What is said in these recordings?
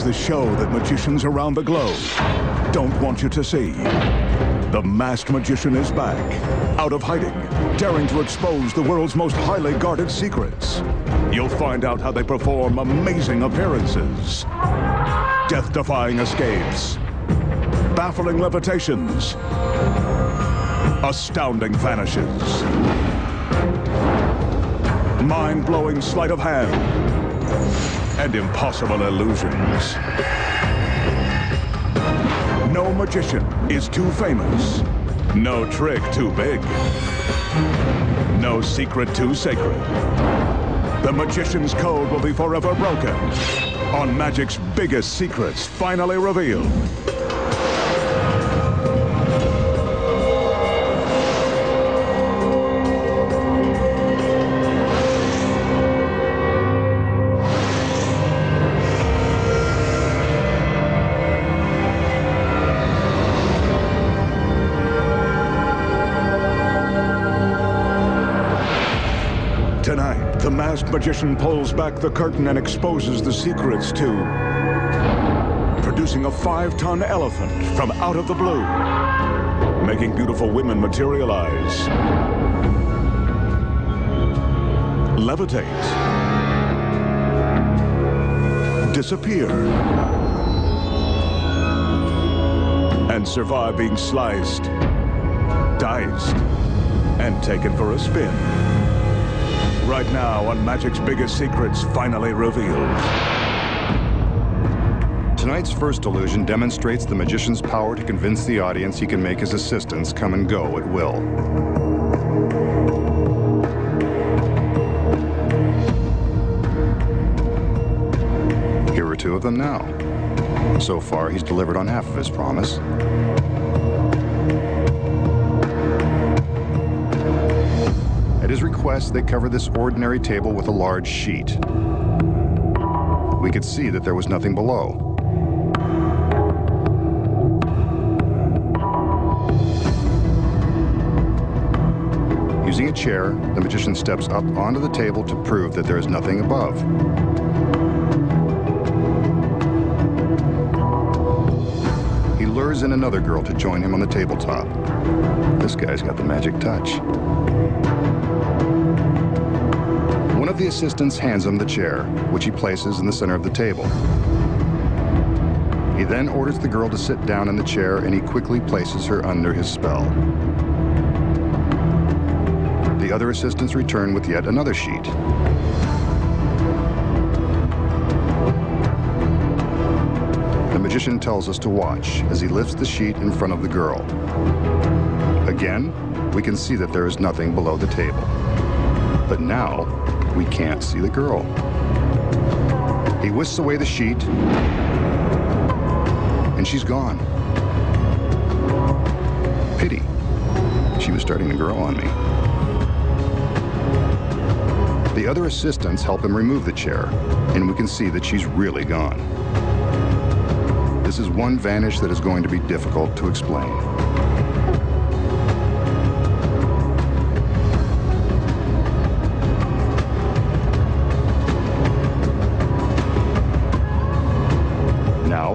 the show that magicians around the globe don't want you to see. The masked magician is back, out of hiding, daring to expose the world's most highly guarded secrets. You'll find out how they perform amazing appearances, death-defying escapes, baffling levitations, astounding vanishes, mind-blowing sleight of hand, and impossible illusions. No magician is too famous. No trick too big. No secret too sacred. The magician's code will be forever broken on magic's biggest secrets finally revealed. Tonight, the masked magician pulls back the curtain and exposes the secrets to producing a 5-ton elephant from out of the blue, making beautiful women materialize, levitate, disappear, and survive being sliced, diced, and taken for a spin. Right now on Magic's Biggest Secrets Finally Revealed. Tonight's first illusion demonstrates the magician's power to convince the audience he can make his assistants come and go at will. Here are 2 of them now. So far, he's delivered on half of his promise. At his request, they covered this ordinary table with a large sheet. We could see that there was nothing below. Using a chair, the magician steps up onto the table to prove that there is nothing above. He lures in another girl to join him on the tabletop. This guy's got the magic touch. One of the assistants hands him the chair, which he places in the center of the table. He then orders the girl to sit down in the chair, and he quickly places her under his spell. The other assistants return with yet another sheet. The magician tells us to watch as he lifts the sheet in front of the girl. Again, we can see that there is nothing below the table. But now, we can't see the girl. He whisks away the sheet, and she's gone. Pity. She was starting to grow on me. The other assistants help him remove the chair, and we can see that she's really gone. This is one vanish that is going to be difficult to explain.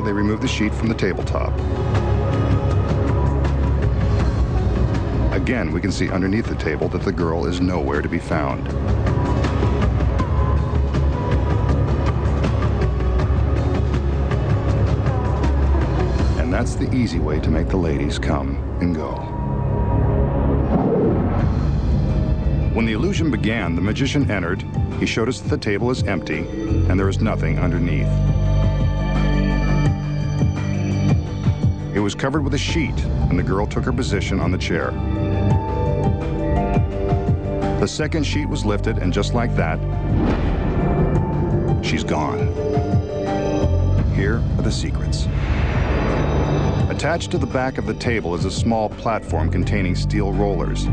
They remove the sheet from the tabletop. Again, we can see underneath the table that the girl is nowhere to be found. And that's the easy way to make the ladies come and go. When the illusion began, the magician entered. He showed us that the table is empty and there is nothing underneath. It was covered with a sheet, and the girl took her position on the chair. The second sheet was lifted, and just like that, she's gone. Here are the secrets. Attached to the back of the table is a small platform containing steel rollers.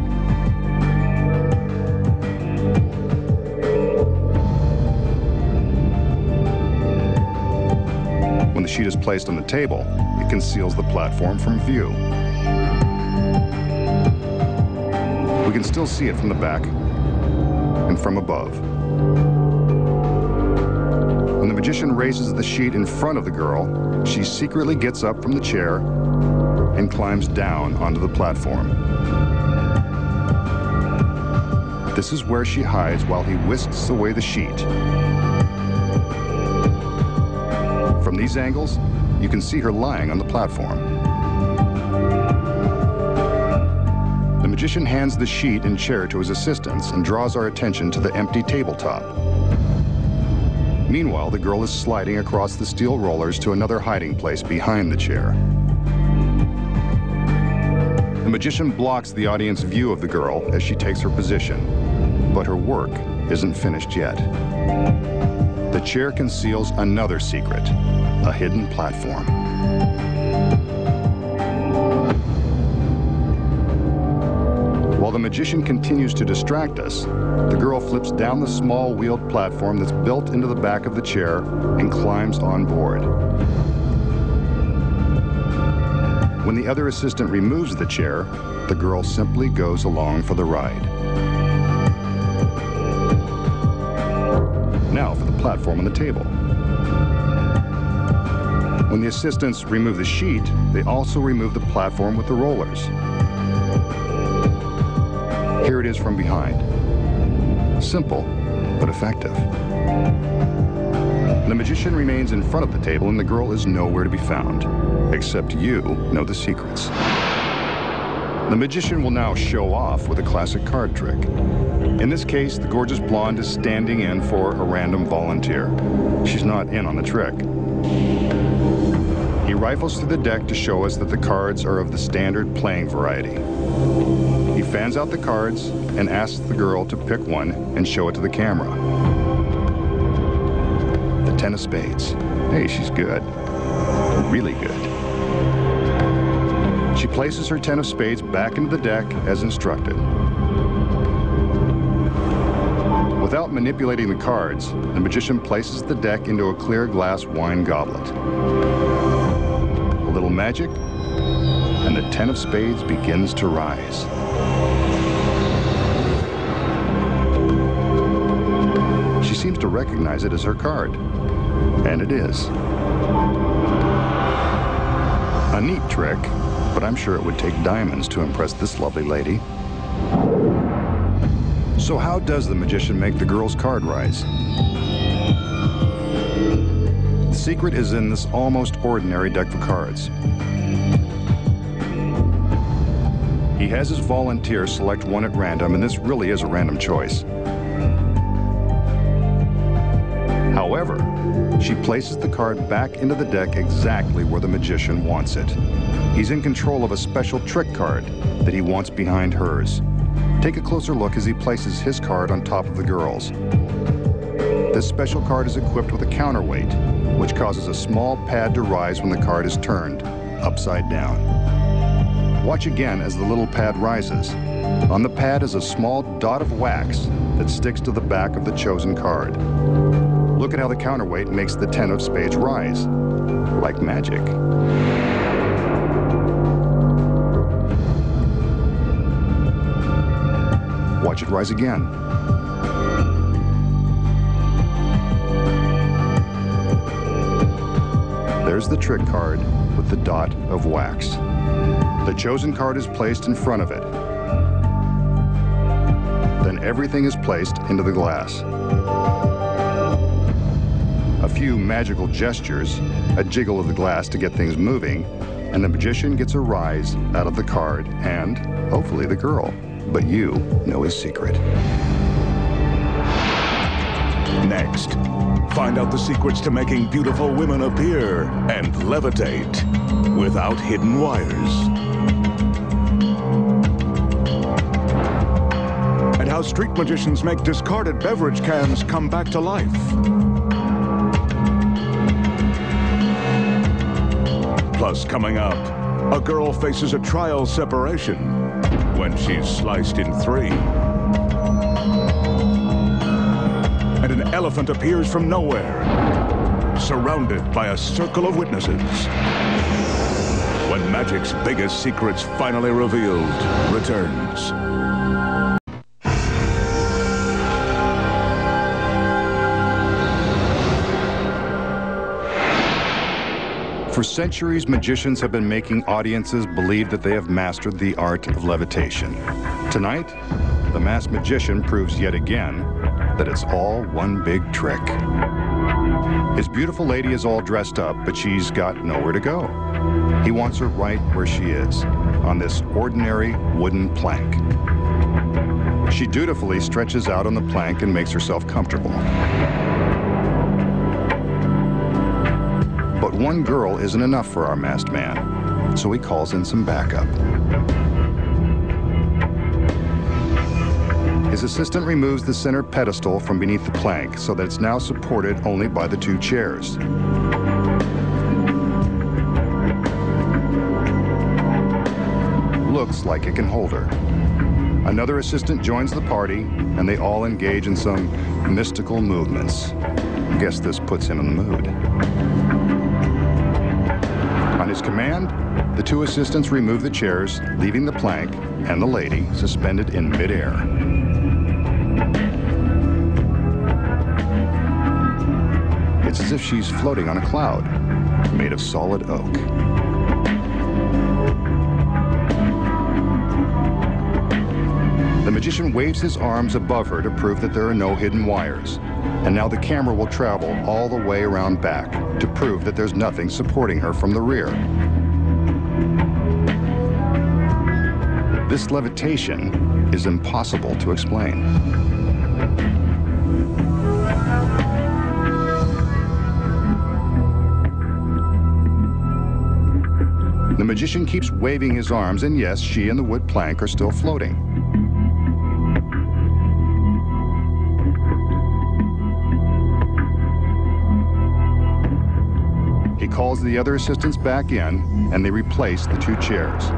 When the sheet is placed on the table, it conceals the platform from view. We can still see it from the back and from above. When the magician raises the sheet in front of the girl, she secretly gets up from the chair and climbs down onto the platform. This is where she hides while he whisks away the sheet. From these angles, you can see her lying on the platform. The magician hands the sheet and chair to his assistants and draws our attention to the empty tabletop. Meanwhile, the girl is sliding across the steel rollers to another hiding place behind the chair. The magician blocks the audience view of the girl as she takes her position, but her work isn't finished yet. The chair conceals another secret, a hidden platform. While the magician continues to distract us, the girl flips down the small wheeled platform that's built into the back of the chair and climbs on board. When the other assistant removes the chair, the girl simply goes along for the ride. Now for the platform on the table. When the assistants remove the sheet, they also remove the platform with the rollers. Here it is from behind. Simple, but effective. The magician remains in front of the table and the girl is nowhere to be found, except you know the secrets. The magician will now show off with a classic card trick. In this case, the gorgeous blonde is standing in for a random volunteer. She's not in on the trick. He rifles through the deck to show us that the cards are of the standard playing variety. He fans out the cards and asks the girl to pick one and show it to the camera. The 10 of spades. Hey, she's good. Really good. She places her 10 of spades back into the deck as instructed. Without manipulating the cards, the magician places the deck into a clear glass wine goblet. A little magic, and the 10 of spades begins to rise. She seems to recognize it as her card, and it is. A neat trick, but I'm sure it would take diamonds to impress this lovely lady. So how does the magician make the girl's card rise? The secret is in this almost ordinary deck of cards. He has his volunteers select one at random, and this really is a random choice. However, she places the card back into the deck exactly where the magician wants it. He's in control of a special trick card that he wants behind hers. Take a closer look as he places his card on top of the girl's. This special card is equipped with a counterweight, which causes a small pad to rise when the card is turned upside down. Watch again as the little pad rises. On the pad is a small dot of wax that sticks to the back of the chosen card. Look at how the counterweight makes the 10 of spades rise, like magic. Watch it rise again. There's the trick card with the dot of wax. The chosen card is placed in front of it. Then everything is placed into the glass. A few magical gestures, a jiggle of the glass to get things moving, and the magician gets a rise out of the card and, hopefully, the girl. But you know his secret. Next, find out the secrets to making beautiful women appear and levitate without hidden wires. And how street magicians make discarded beverage cans come back to life. Plus, coming up, a girl faces a trial separation when she's sliced in 3. And an elephant appears from nowhere, surrounded by a circle of witnesses. When magic's biggest secrets finally revealed returns. For centuries, magicians have been making audiences believe that they have mastered the art of levitation. Tonight, the masked magician proves yet again that it's all one big trick. His beautiful lady is all dressed up, but she's got nowhere to go. He wants her right where she is, on this ordinary wooden plank. She dutifully stretches out on the plank and makes herself comfortable. But one girl isn't enough for our masked man, so he calls in some backup. His assistant removes the center pedestal from beneath the plank so that it's now supported only by the two chairs. Looks like it can hold her. Another assistant joins the party, and they all engage in some mystical movements. I guess this puts him in the mood. On his command, the two assistants remove the chairs, leaving the plank and the lady suspended in midair. It's as if she's floating on a cloud, made of solid oak. The magician waves his arms above her to prove that there are no hidden wires. And now the camera will travel all the way around back to prove that there's nothing supporting her from the rear. This levitation is impossible to explain. The magician keeps waving his arms, and yes, she and the wood plank are still floating. He calls the other assistants back in, and they replace the two chairs.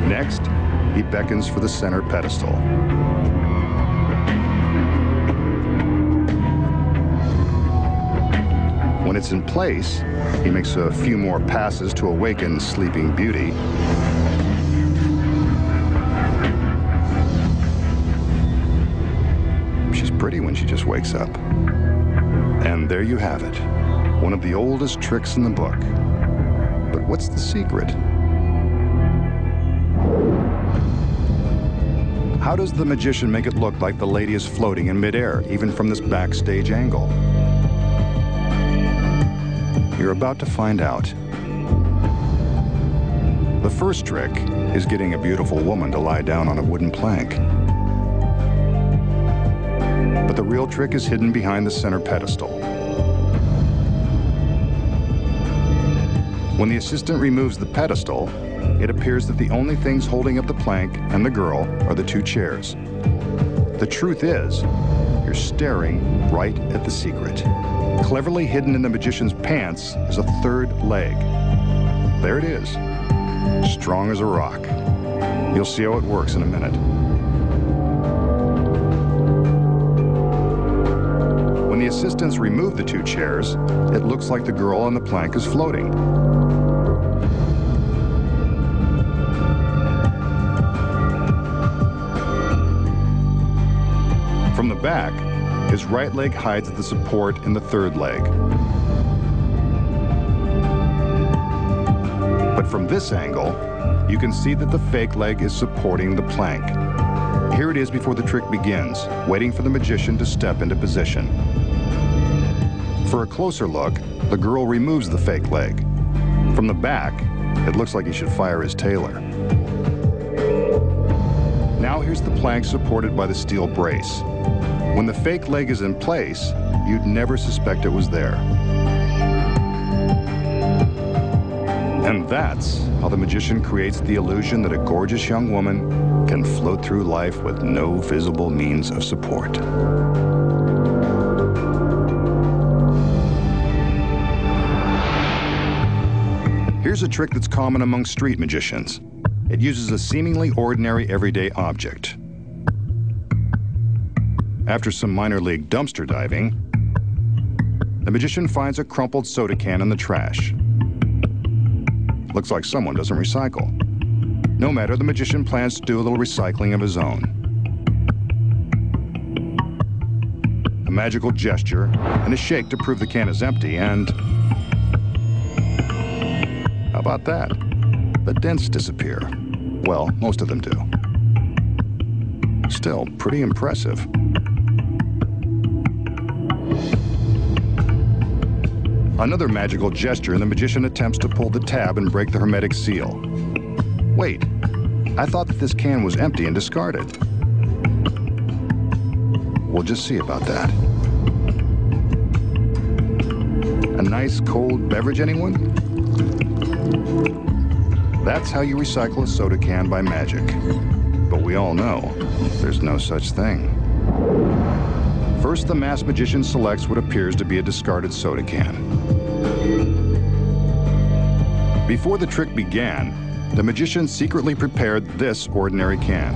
Next, he beckons for the center pedestal. When it's in place, he makes a few more passes to awaken Sleeping Beauty. She's pretty when she just wakes up. And there you have it, one of the oldest tricks in the book. But what's the secret? How does the magician make it look like the lady is floating in midair, even from this backstage angle? You're about to find out. The first trick is getting a beautiful woman to lie down on a wooden plank. But the real trick is hidden behind the center pedestal. When the assistant removes the pedestal, it appears that the only things holding up the plank and the girl are the two chairs. The truth is, you're staring right at the secret. Cleverly hidden in the magician's pants is a third leg. There it is, strong as a rock. You'll see how it works in a minute. When the assistants remove the two chairs, it looks like the girl on the plank is floating. From the back, his right leg hides the support in the third leg. But from this angle, you can see that the fake leg is supporting the plank. Here it is before the trick begins, waiting for the magician to step into position. For a closer look, the girl removes the fake leg. From the back, it looks like he should fire his tailor. Now here's the plank supported by the steel brace. When the fake leg is in place, you'd never suspect it was there. And that's how the magician creates the illusion that a gorgeous young woman can float through life with no visible means of support. Here's a trick that's common among street magicians. It uses a seemingly ordinary everyday object. After some minor league dumpster diving, the magician finds a crumpled soda can in the trash. Looks like someone doesn't recycle. No matter, the magician plans to do a little recycling of his own. A magical gesture and a shake to prove the can is empty, and... how about that? The dents disappear. Well, most of them do. Still, pretty impressive. Another magical gesture, and the magician attempts to pull the tab and break the hermetic seal. Wait, I thought that this can was empty and discarded. We'll just see about that. A nice cold beverage, anyone? That's how you recycle a soda can by magic. But we all know there's no such thing. First, the masked magician selects what appears to be a discarded soda can. Before the trick began, the magician secretly prepared this ordinary can.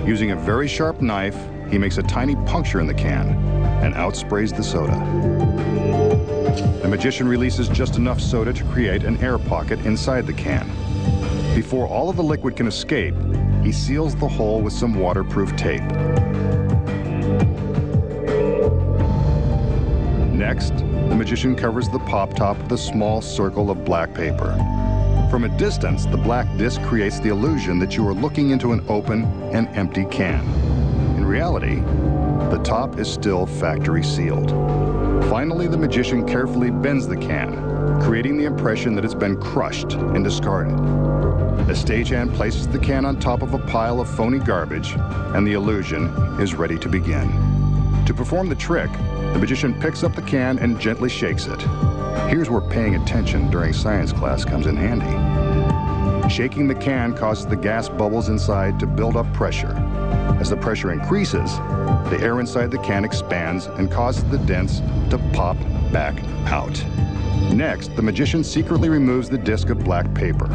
Using a very sharp knife, he makes a tiny puncture in the can and outsprays the soda. The magician releases just enough soda to create an air pocket inside the can. Before all of the liquid can escape, he seals the hole with some waterproof tape. Next, the magician covers the pop top with a small circle of black paper. From a distance, the black disc creates the illusion that you are looking into an open and empty can. In reality, the top is still factory sealed. Finally, the magician carefully bends the can, creating the impression that it's been crushed and discarded. A stagehand places the can on top of a pile of phony garbage, and the illusion is ready to begin. To perform the trick, the magician picks up the can and gently shakes it. Here's where paying attention during science class comes in handy. Shaking the can causes the gas bubbles inside to build up pressure. As the pressure increases, the air inside the can expands and causes the dents to pop back out. Next, the magician secretly removes the disc of black paper,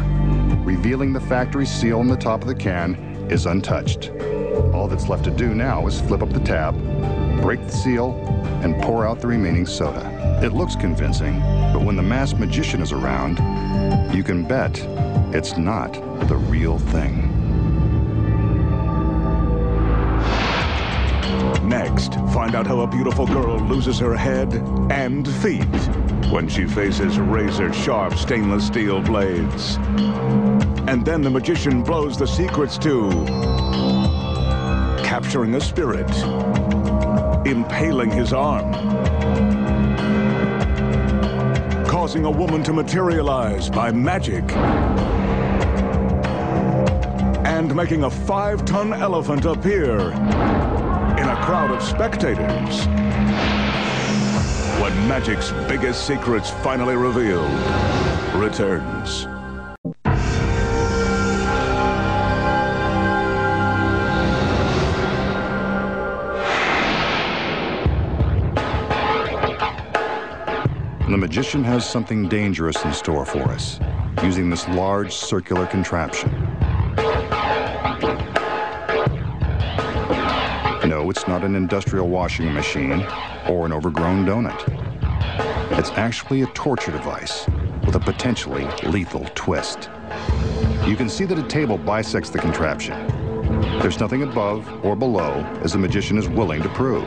revealing the factory seal on the top of the can is untouched. All that's left to do now is flip up the tab, break the seal, and pour out the remaining soda. It looks convincing, but when the masked magician is around, you can bet it's not the real thing. Next, find out how a beautiful girl loses her head and feet when she faces razor-sharp stainless steel blades. And then the magician blows the secrets to capturing a spirit, impaling his arm, causing a woman to materialize by magic, and making a 5-ton elephant appear in a crowd of spectators. When magic's biggest secrets finally revealed returns. The magician has something dangerous in store for us, using this large circular contraption. No, it's not an industrial washing machine or an overgrown donut. It's actually a torture device with a potentially lethal twist. You can see that a table bisects the contraption. There's nothing above or below, as the magician is willing to prove.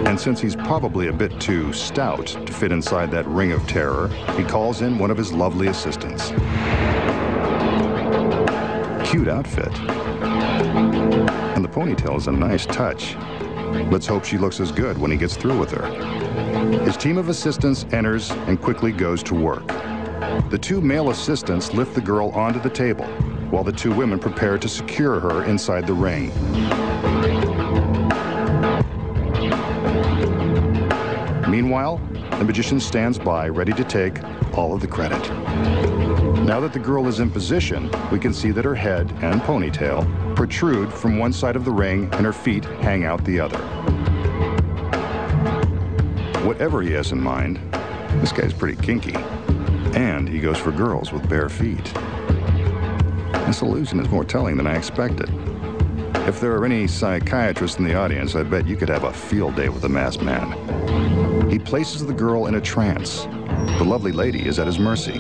And since he's probably a bit too stout to fit inside that ring of terror, he calls in one of his lovely assistants. Cute outfit. And the ponytail is a nice touch. Let's hope she looks as good when he gets through with her. His team of assistants enters and quickly goes to work. The 2 male assistants lift the girl onto the table, while the 2 women prepare to secure her inside the ring. Meanwhile, the magician stands by, ready to take all of the credit. Now that the girl is in position, we can see that her head and ponytail protrude from one side of the ring and her feet hang out the other. Whatever he has in mind, this guy's pretty kinky. And he goes for girls with bare feet. This illusion is more telling than I expected. If there are any psychiatrists in the audience, I bet you could have a field day with the masked man. He places the girl in a trance. The lovely lady is at his mercy.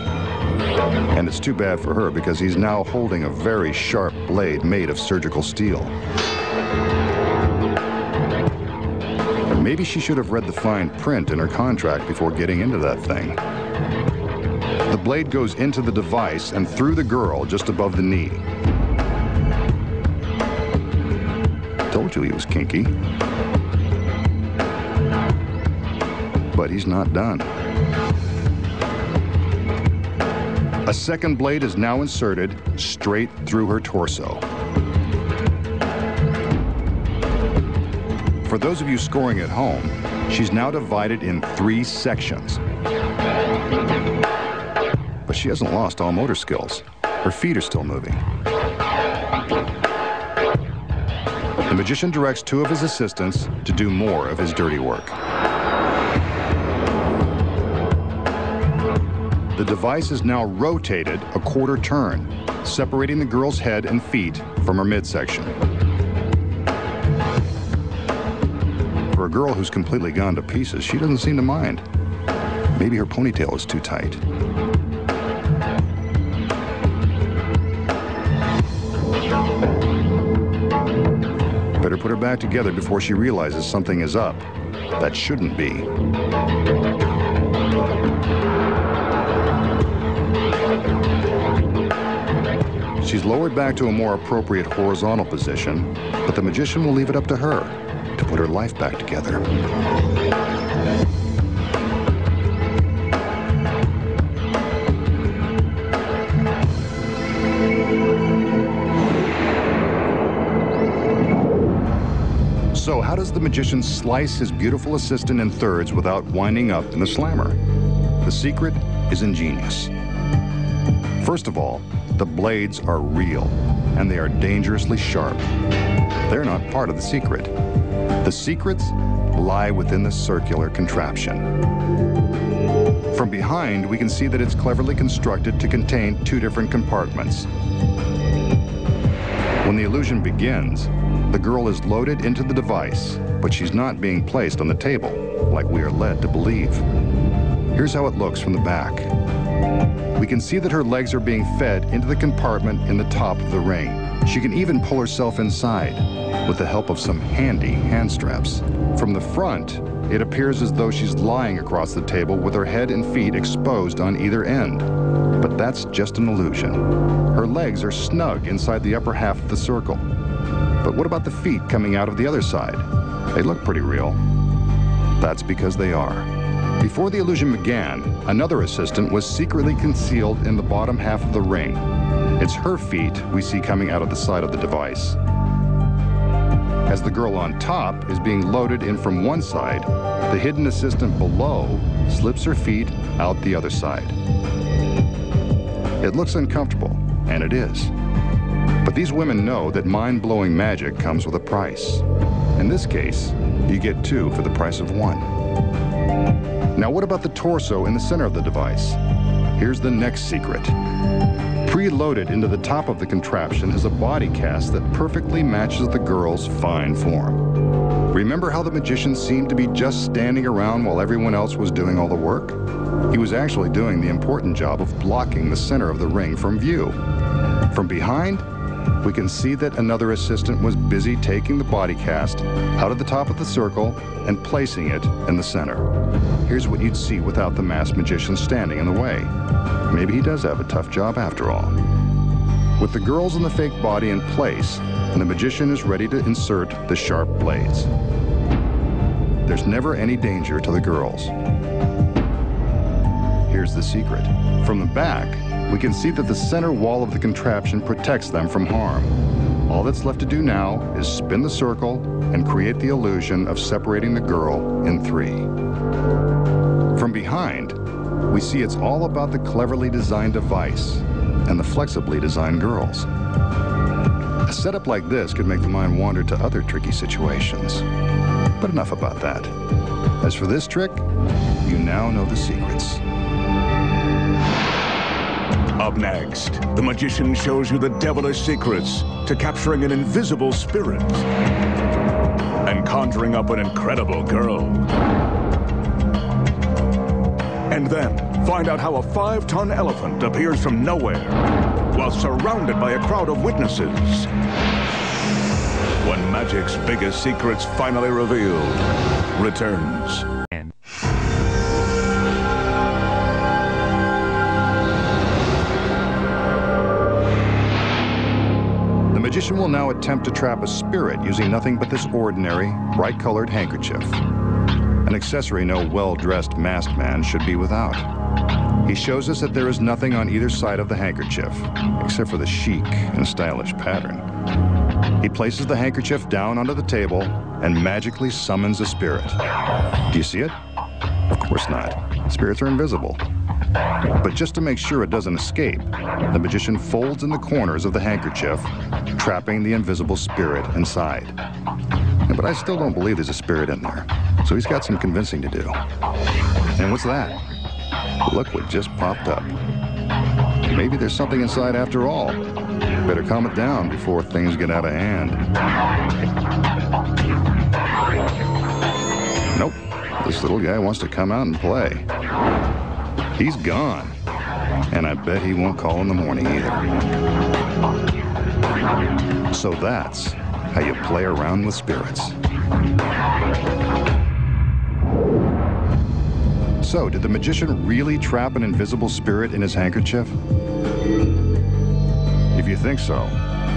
And it's too bad for her because he's now holding a very sharp blade made of surgical steel. Maybe she should have read the fine print in her contract before getting into that thing. The blade goes into the device and through the girl just above the knee. Told you he was kinky. But he's not done. A second blade is now inserted straight through her torso. For those of you scoring at home, she's now divided in 3 sections. But she hasn't lost all motor skills. Her feet are still moving. The magician directs 2 of his assistants to do more of his dirty work. The device is now rotated a quarter turn, separating the girl's head and feet from her midsection. For a girl who's completely gone to pieces, she doesn't seem to mind. Maybe her ponytail is too tight. Better put her back together before she realizes something is up. That shouldn't be. She's lowered back to a more appropriate horizontal position, but the magician will leave it up to her to put her life back together. So how does the magician slice his beautiful assistant in thirds without winding up in the slammer? The secret is ingenious. First of all, the blades are real, and they are dangerously sharp. They're not part of the secret. The secrets lie within the circular contraption. From behind, we can see that it's cleverly constructed to contain 2 different compartments. When the illusion begins, the girl is loaded into the device, but she's not being placed on the table, like we are led to believe. Here's how it looks from the back. We can see that her legs are being fed into the compartment in the top of the ring. She can even pull herself inside with the help of some handy hand straps. From the front, it appears as though she's lying across the table with her head and feet exposed on either end. But that's just an illusion. Her legs are snug inside the upper half of the circle. But what about the feet coming out of the other side? They look pretty real. That's because they are. Before the illusion began, another assistant was secretly concealed in the bottom half of the ring. It's her feet we see coming out of the side of the device. As the girl on top is being loaded in from one side, the hidden assistant below slips her feet out the other side. It looks uncomfortable, and it is. But these women know that mind-blowing magic comes with a price. In this case, you get 2 for the price of 1. Now what about the torso in the center of the device? Here's the next secret. Preloaded into the top of the contraption is a body cast that perfectly matches the girl's fine form. Remember how the magician seemed to be just standing around while everyone else was doing all the work? He was actually doing the important job of blocking the center of the ring from view. From behind, we can see that another assistant was busy taking the body cast out of the top of the circle and placing it in the center. Here's what you'd see without the masked magician standing in the way. Maybe he does have a tough job after all. With the girls in the fake body in place, the magician is ready to insert the sharp blades. There's never any danger to the girls. Here's the secret. From the back, we can see that the center wall of the contraption protects them from harm. All that's left to do now is spin the circle and create the illusion of separating the girl in 3. From behind, we see it's all about the cleverly designed device and the flexibly designed girls. A setup like this could make the mind wander to other tricky situations. But enough about that. As for this trick, you now know the secrets. Up next, the magician shows you the devilish secrets to capturing an invisible spirit and conjuring up an incredible girl. And then, Find out how a 5-ton elephant appears from nowhere while surrounded by a crowd of witnesses. When magic's biggest secrets finally revealed returns. The magician will now attempt to trap a spirit using nothing but this ordinary, bright-colored handkerchief. An accessory no well-dressed masked man should be without. He shows us that there is nothing on either side of the handkerchief, except for the chic and stylish pattern. He places the handkerchief down onto the table and magically summons a spirit. Do you see it? Of course not. Spirits are invisible. But just to make sure it doesn't escape, the magician folds in the corners of the handkerchief, trapping the invisible spirit inside. But I still don't believe there's a spirit in there, so he's got some convincing to do. And what's that? Look what just popped up. Maybe there's something inside after all. Better calm it down before things get out of hand. Nope, this little guy wants to come out and play. He's gone, and I bet he won't call in the morning either. So that's how you play around with spirits. So, did the magician really trap an invisible spirit in his handkerchief? If you think so,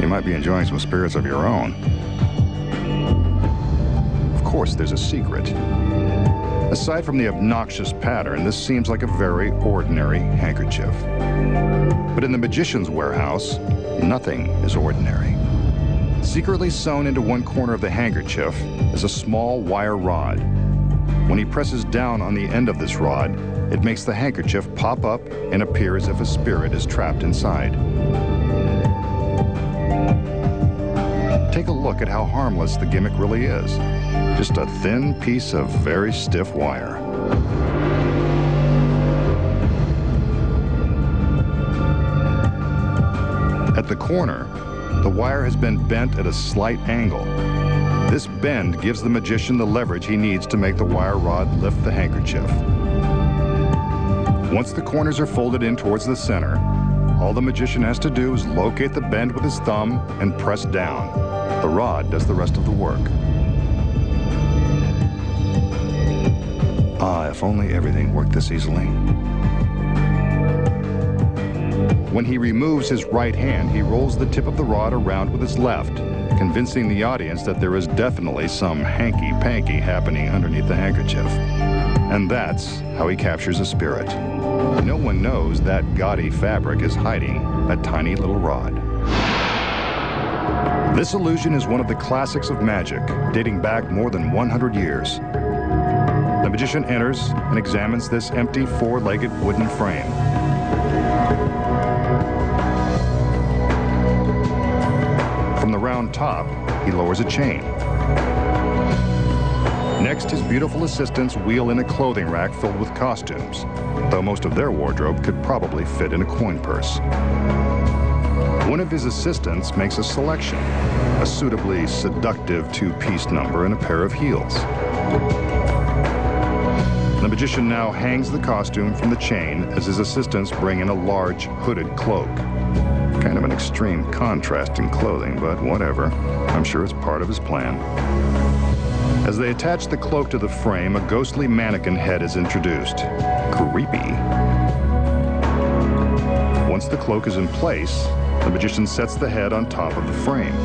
you might be enjoying some spirits of your own. Of course, there's a secret. Aside from the obnoxious pattern, this seems like a very ordinary handkerchief. But in the magician's warehouse, nothing is ordinary. Secretly sewn into one corner of the handkerchief is a small wire rod. When he presses down on the end of this rod, it makes the handkerchief pop up and appear as if a spirit is trapped inside. Take a look at how harmless the gimmick really is. Just a thin piece of very stiff wire. At the corner, the wire has been bent at a slight angle. This bend gives the magician the leverage he needs to make the wire rod lift the handkerchief. Once the corners are folded in towards the center, all the magician has to do is locate the bend with his thumb and press down. The rod does the rest of the work. Ah, if only everything worked this easily. When he removes his right hand, he rolls the tip of the rod around with his left, convincing the audience that there is definitely some hanky-panky happening underneath the handkerchief. And that's how he captures a spirit. No one knows that gaudy fabric is hiding a tiny little rod. This illusion is one of the classics of magic, dating back more than 100 years. The magician enters and examines this empty four-legged wooden frame. From the round top, he lowers a chain. Next, his beautiful assistants wheel in a clothing rack filled with costumes, though most of their wardrobe could probably fit in a coin purse. One of his assistants makes a selection, a suitably seductive two-piece number and a pair of heels. The magician now hangs the costume from the chain as his assistants bring in a large hooded cloak. Kind of an extreme contrast in clothing, but whatever. I'm sure it's part of his plan. As they attach the cloak to the frame, a ghostly mannequin head is introduced. Creepy. Once the cloak is in place, the magician sets the head on top of the frame.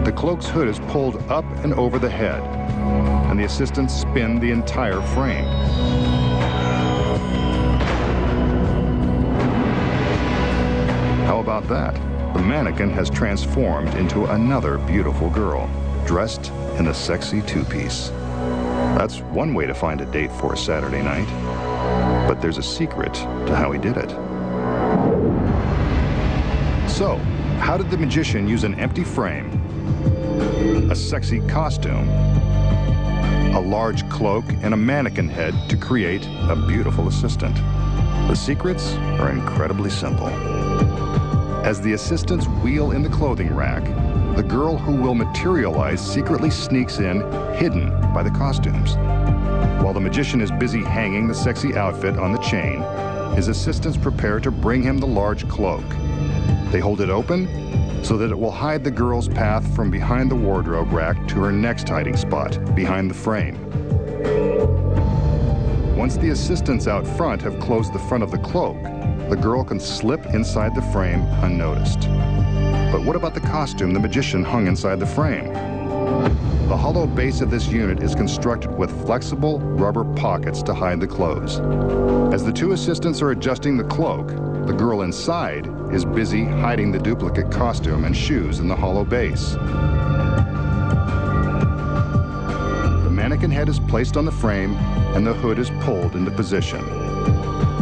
The cloak's hood is pulled up and over the head, and the assistants spin the entire frame. How about that? The mannequin has transformed into another beautiful girl, dressed in a sexy two-piece. That's one way to find a date for a Saturday night. But there's a secret to how he did it. So, how did the magician use an empty frame, a sexy costume, a large cloak, and a mannequin head to create a beautiful assistant? The secrets are incredibly simple. As the assistants wheel in the clothing rack, the girl who will materialize secretly sneaks in, hidden by the costumes. While the magician is busy hanging the sexy outfit on the chain, his assistants prepare to bring him the large cloak. They hold it open so that it will hide the girl's path from behind the wardrobe rack to her next hiding spot, behind the frame. Once the assistants out front have closed the front of the cloak, the girl can slip inside the frame unnoticed. But what about the costume the magician hung inside the frame? The hollow base of this unit is constructed with flexible rubber pockets to hide the clothes. As the two assistants are adjusting the cloak, the girl inside is busy hiding the duplicate costume and shoes in the hollow base. The mannequin head is placed on the frame and the hood is pulled into position.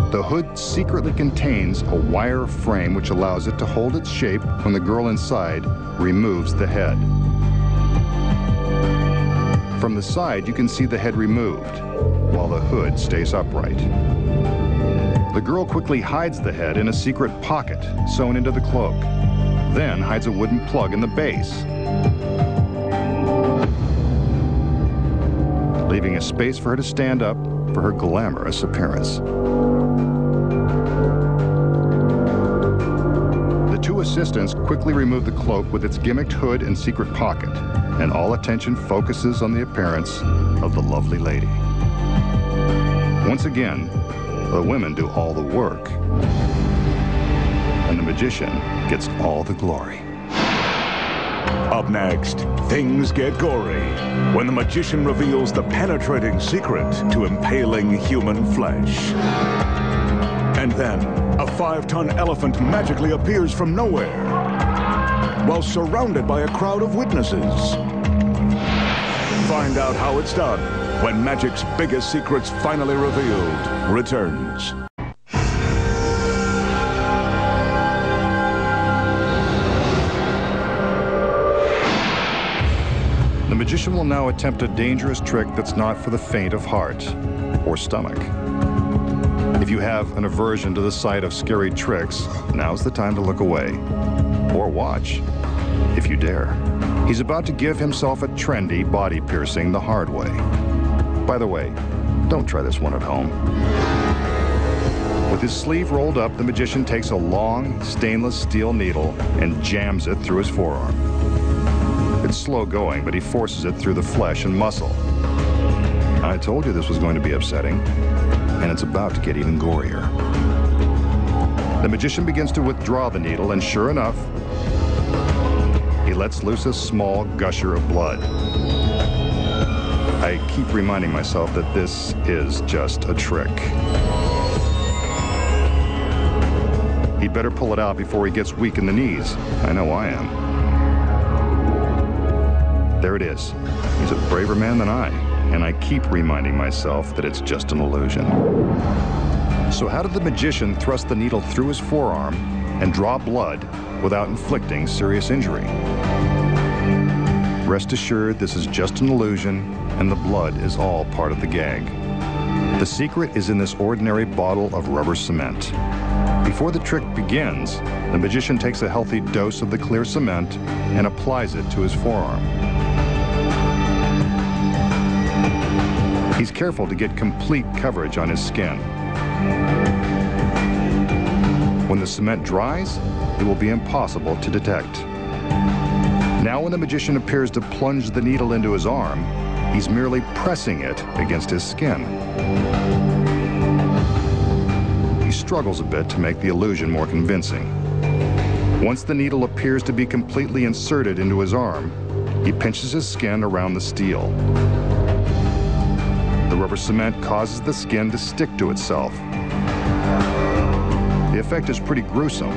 The hood secretly contains a wire frame which allows it to hold its shape when the girl inside removes the head. From the side, you can see the head removed, while the hood stays upright. The girl quickly hides the head in a secret pocket sewn into the cloak, then hides a wooden plug in the base, leaving a space for her to stand up for her glamorous appearance. The two assistants quickly remove the cloak with its gimmicked hood and secret pocket, and all attention focuses on the appearance of the lovely lady. Once again, the women do all the work, and the magician gets all the glory. Up next, things get gory when the magician reveals the penetrating secret to impaling human flesh. And then, a 5-ton elephant magically appears from nowhere while surrounded by a crowd of witnesses. Find out how it's done when magic's biggest secrets finally revealed returns. The magician will now attempt a dangerous trick that's not for the faint of heart or stomach. If you have an aversion to the sight of scary tricks, now's the time to look away. Or watch, if you dare. He's about to give himself a trendy body piercing the hard way. By the way, don't try this one at home. With his sleeve rolled up, the magician takes a long, stainless steel needle and jams it through his forearm. It's slow going, but he forces it through the flesh and muscle. I told you this was going to be upsetting, and it's about to get even gorier. The magician begins to withdraw the needle, and sure enough, he lets loose a small gusher of blood. I keep reminding myself that this is just a trick. He'd better pull it out before he gets weak in the knees. I know I am. There it is. He's a braver man than I, and I keep reminding myself that it's just an illusion. So how did the magician thrust the needle through his forearm and draw blood without inflicting serious injury? Rest assured, this is just an illusion, and the blood is all part of the gag. The secret is in this ordinary bottle of rubber cement. Before the trick begins, the magician takes a healthy dose of the clear cement and applies it to his forearm. He's careful to get complete coverage on his skin. When the cement dries, it will be impossible to detect. Now when the magician appears to plunge the needle into his arm, he's merely pressing it against his skin. He struggles a bit to make the illusion more convincing. Once the needle appears to be completely inserted into his arm, he pinches his skin around the steel. The rubber cement causes the skin to stick to itself. The effect is pretty gruesome,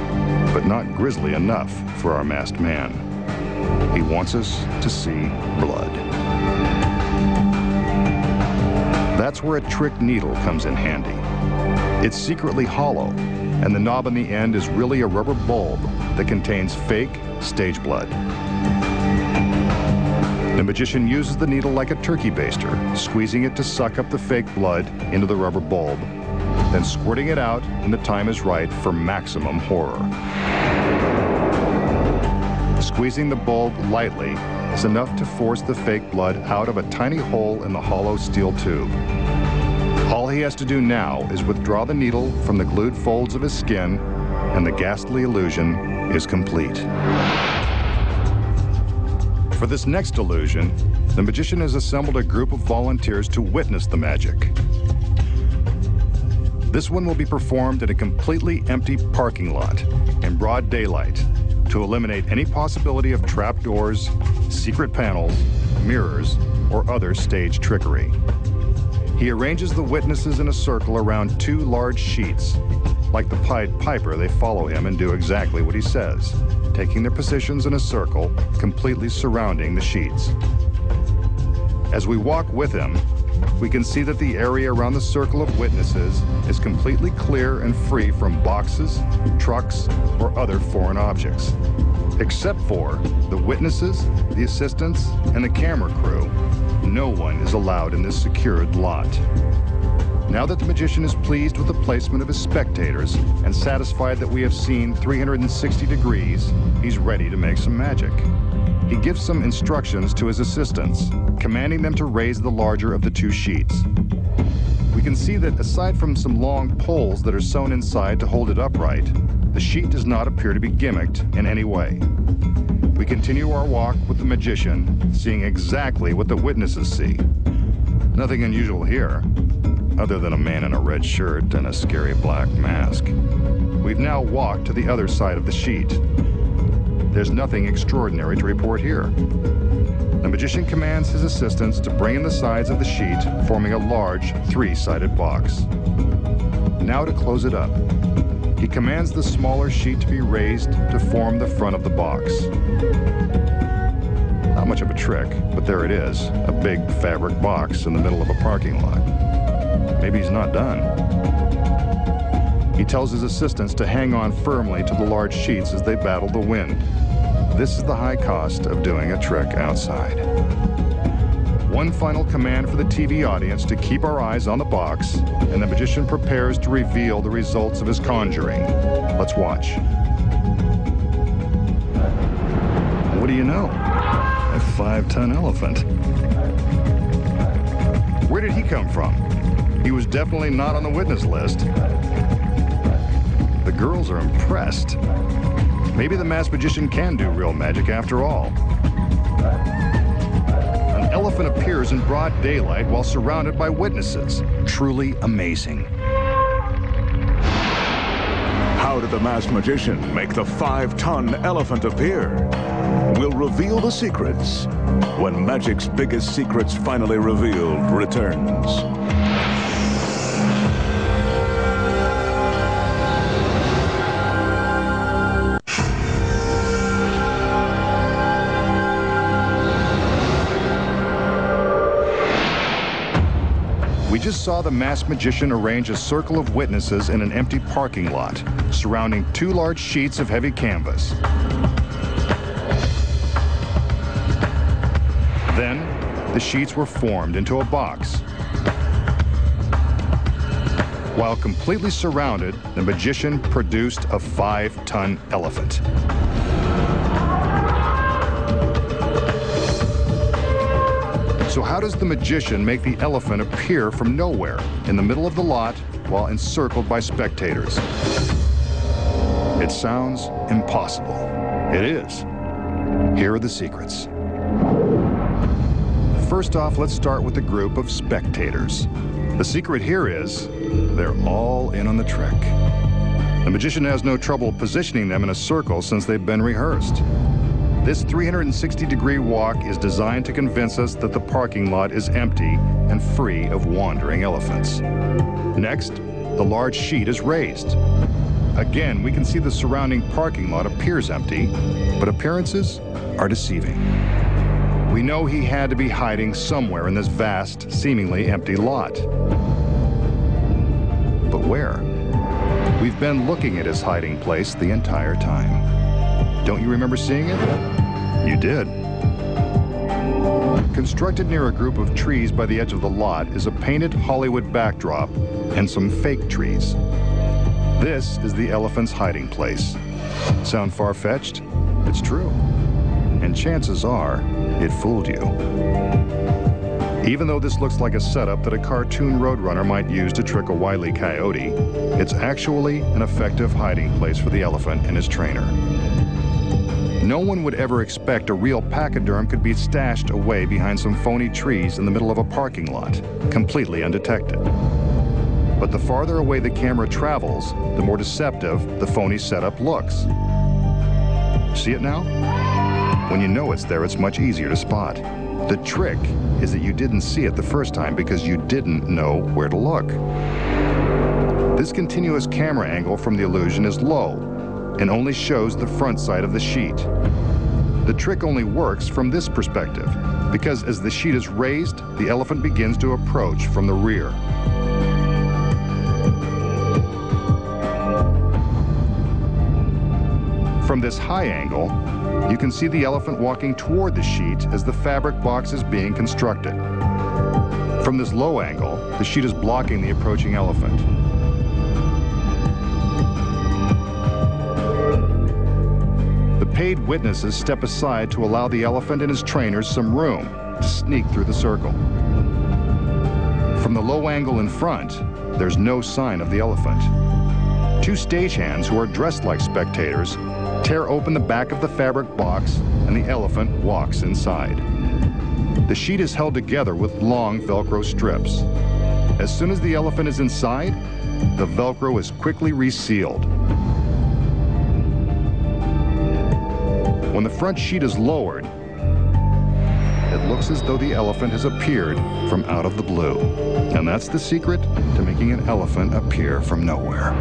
but not grisly enough for our masked man. He wants us to see blood. That's where a trick needle comes in handy. It's secretly hollow, and the knob on the end is really a rubber bulb that contains fake stage blood. The magician uses the needle like a turkey baster, squeezing it to suck up the fake blood into the rubber bulb, then squirting it out when the time is right for maximum horror. squeezing the bulb lightly is enough to force the fake blood out of a tiny hole in the hollow steel tube. All he has to do now is withdraw the needle from the glued folds of his skin, and the ghastly illusion is complete. For this next illusion, the magician has assembled a group of volunteers to witness the magic. This one will be performed in a completely empty parking lot in broad daylight to eliminate any possibility of trapdoors, secret panels, mirrors, or other stage trickery. He arranges the witnesses in a circle around 2 large sheets. Like the Pied Piper, they follow him and do exactly what he says, taking their positions in a circle, completely surrounding the sheets. As we walk with him, we can see that the area around the circle of witnesses is completely clear and free from boxes, trucks, or other foreign objects. Except for the witnesses, the assistants, and the camera crew, no one is allowed in this secured lot. Now that the magician is pleased with the placement of his spectators and satisfied that we have seen 360 degrees, he's ready to make some magic. He gives some instructions to his assistants, commanding them to raise the larger of the 2 sheets. We can see that aside from some long poles that are sewn inside to hold it upright, the sheet does not appear to be gimmicked in any way. We continue our walk with the magician, seeing exactly what the witnesses see. Nothing unusual here, other than a man in a red shirt and a scary black mask. We've now walked to the other side of the sheet. There's nothing extraordinary to report here. The magician commands his assistants to bring in the sides of the sheet, forming a large 3-sided box. Now to close it up, he commands the smaller sheet to be raised to form the front of the box. Not much of a trick, but there it is, a big fabric box in the middle of a parking lot. Maybe he's not done. He tells his assistants to hang on firmly to the large sheets as they battle the wind. This is the high cost of doing a trick outside. One final command for the TV audience to keep our eyes on the box, and the magician prepares to reveal the results of his conjuring. Let's watch. What do you know? A 5-ton elephant. Where did he come from? He was definitely not on the witness list. The girls are impressed. Maybe the masked magician can do real magic after all. An elephant appears in broad daylight while surrounded by witnesses. Truly amazing. How did the masked magician make the 5-ton elephant appear? We'll reveal the secrets when Magic's Biggest Secrets Finally Revealed returns. We just saw the masked magician arrange a circle of witnesses in an empty parking lot, surrounding 2 large sheets of heavy canvas. Then, the sheets were formed into a box. While completely surrounded, the magician produced a 5-ton elephant. So how does the magician make the elephant appear from nowhere in the middle of the lot while encircled by spectators? It sounds impossible. It is. Here are the secrets. First off, let's start with the group of spectators. The secret here is they're all in on the trick. The magician has no trouble positioning them in a circle since they've been rehearsed. This 360-degree walk is designed to convince us that the parking lot is empty and free of wandering elephants. Next, the large sheet is raised. Again, we can see the surrounding parking lot appears empty, but appearances are deceiving. We know he had to be hiding somewhere in this vast, seemingly empty lot. But where? We've been looking at his hiding place the entire time. Don't you remember seeing it? You did. Constructed near a group of trees by the edge of the lot is a painted Hollywood backdrop and some fake trees. This is the elephant's hiding place. Sound far-fetched? It's true. and chances are it fooled you. Even though this looks like a setup that a cartoon roadrunner might use to trick a wily coyote, it's actually an effective hiding place for the elephant and his trainer. No one would ever expect a real pachyderm could be stashed away behind some phony trees in the middle of a parking lot, completely undetected. But the farther away the camera travels, the more deceptive the phony setup looks. See it now? When you know it's there, it's much easier to spot. The trick is that you didn't see it the first time because you didn't know where to look. This continuous camera angle from the illusion is low and only shows the front side of the sheet. The trick only works from this perspective because as the sheet is raised, the elephant begins to approach from the rear. From this high angle, you can see the elephant walking toward the sheet as the fabric box is being constructed. From this low angle, the sheet is blocking the approaching elephant. The paid witnesses step aside to allow the elephant and his trainers some room to sneak through the circle. From the low angle in front, there's no sign of the elephant. Two stagehands who are dressed like spectators tear open the back of the fabric box and the elephant walks inside. The sheet is held together with long Velcro strips. As soon as the elephant is inside, the Velcro is quickly resealed. When the front sheet is lowered, it looks as though the elephant has appeared from out of the blue. And that's the secret to making an elephant appear from nowhere.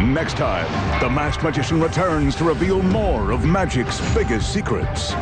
Next time, the masked magician returns to reveal more of magic's biggest secrets.